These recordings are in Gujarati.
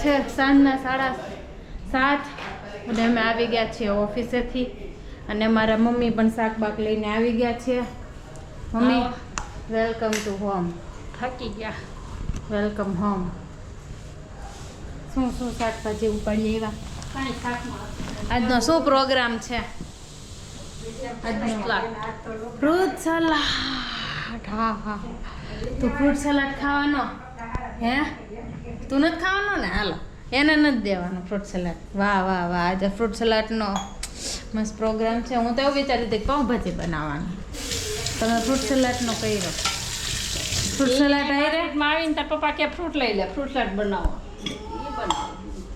છે સાંજના 7:30 અને અમે આવી ગયા છીએ ઓફિસેથી અને મારા મમ્મી પણ શાકબાક લઈને આવી ગયા છે. Mummy welcome to home. થાકી ગયા. Welcome home. શું શાકભાજી ઉપાડીએ એવા કાંઈ શાકમાં આજનો શું પ્રોગ્રામ છે? Fruit salad. હા તું ફ્રૂટ સલાડ ખાવાનો? હે તું નથી ખાવાનો ને? હાલો એને નથી દેવાનું ફ્રૂટ સલાડ. વાહ આજે ફ્રૂટ સલાડનો મસ્ત પ્રોગ્રામ છે. હું તો એવું વિચારી હતી પાઉંભાજી બનાવવાનું. તમે ફ્રૂટ સલાડનો કર્યો? ફ્રૂટ સલાડ આઈ માં આવીને તાર પપ્પા કે ફ્રૂટ લઈ લે, ફ્રૂટ સલાડ બનાવો. એ બનાવો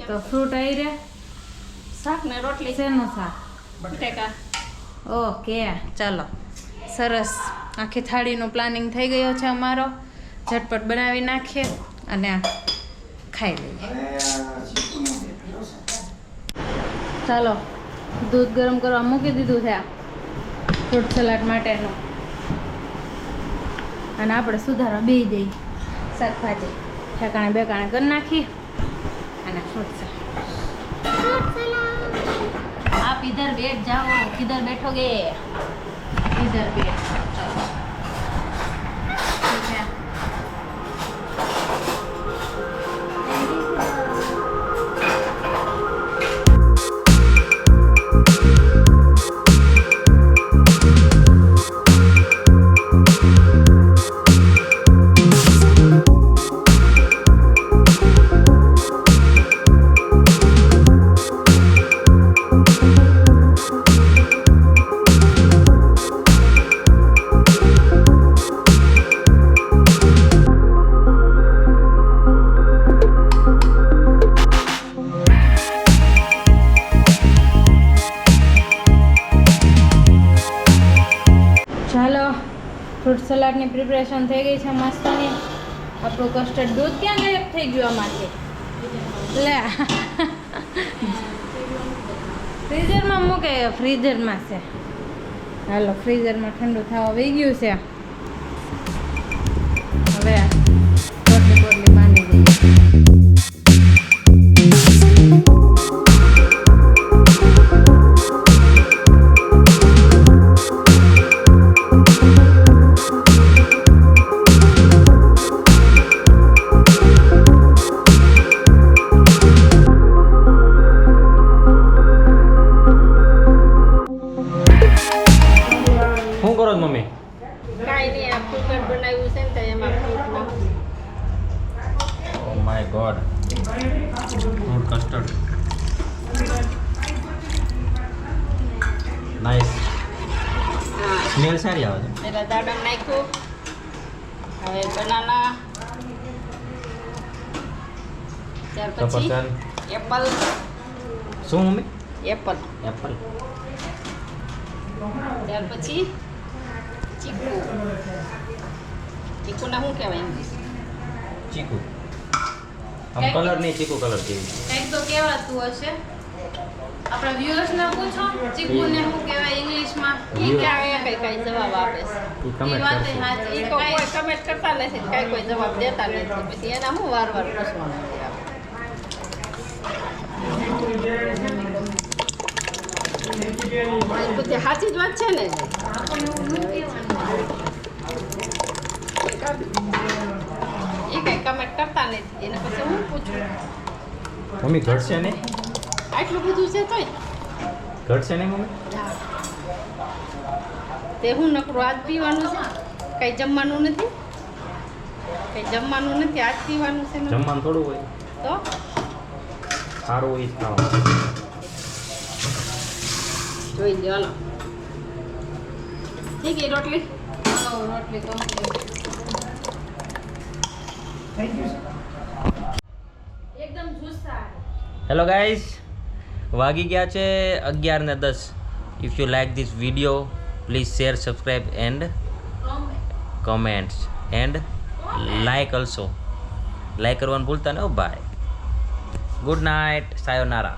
તો ફ્રૂટ આઈ રે. શાક ને રોટલી. શેનું શાક? બટેકા. ઓકે ચાલો સરસ. આખી થાળીનું પ્લાનિંગ થઈ ગયો છે અમારો. ઝટપટ બનાવી નાખીએ અને ખાઈ લઈએ. ચાલો દૂધ ગરમ કરવા મૂકી દીધું છે ફ્રૂટ સલાડ માટેનું અને આપણે સુધારવા બેસી જઈએ. શાકભાજી ઠેકાણે બેકાણે કરી નાખી અને ફ્રૂટ સલાડ. आप इधर बैठ जाओ. किधर बैठोगे? इधर बैठ. चलो ठीक है. ફ્રૂટ સલાડની પ્રિપરેશન થઈ ગઈ છે મસ્તની. આપણું કસ્ટર્ડ દૂધ ક્યાં ગાયબ થઈ ગયું આમાંથી? લે ફ્રીઝરમાં મૂકે. ફ્રીઝરમાં છે. હાલો ફ્રીઝરમાં ઠંડુ થવા વહી ગયું છે. હવે પોટલી માંડી દઈએ. શું કરો છો મમ્મી? કાંઈ નહીં, આ ફ્રૂટ બનાવ્યું છે ને તો એમાં ફ્રૂટ નાખું. Oh my God, fruit custard nice. Smell સારી આવે છે. પહેલાં દાડમ નાખ્યું, હવે બનાના, ત્યાર પછી સફરજન. એપલ. શું મમ્મી? એપલ. એપલ. ત્યાર પછી ચીકુ. ચીકુના શું કહેવાય? ચીકુ. આમ કલર નહીં, ચીકુ કલર જેવી. કંઈક તો કહેવાતું હશે. આપણા વ્યુઅર્સને પૂછો ચીકુને શું કહેવાય ઇંગ્લિશમાં. એ ક્યાં કઈ જવાબ આપે છે? એ કમેન્ટ વાત કરશે. સાચી. એ કોઈ કમેન્ટ કરતા નથી, કાંઈ કોઈ જવાબ દેતા નથી. પછી એના હું વાર પૂછવાનું? બધી સાચી જ વાત છે ને. એ કઈ કમેન્ટ કરતા નથી, એને પછી હું પૂછું? મમ્મી ઘટશે નહીં? આટલું બધું છે તોય ઘટશે નહીં મમ્મી? તે હું નકરું આજ પીવાનું છે, કઈ જમવાનું નથી. કઈ જમવાનું નથી, આજ પીવાનું છે. જમવાનું થોડું હોય તો સારું હોય જ ખાવાનું. જોઈ લો. હાલો થઈ ગઈ રોટલી. રોટલી એકદમ જુસ્સા. હેલો ગાઈઝ, વાગી ગયા છે 11:10. If you like this video please share, subscribe and comments and like also. Like કરવાનું ભૂલતા નહીં. Oh bye. Good night, સાયોનારા.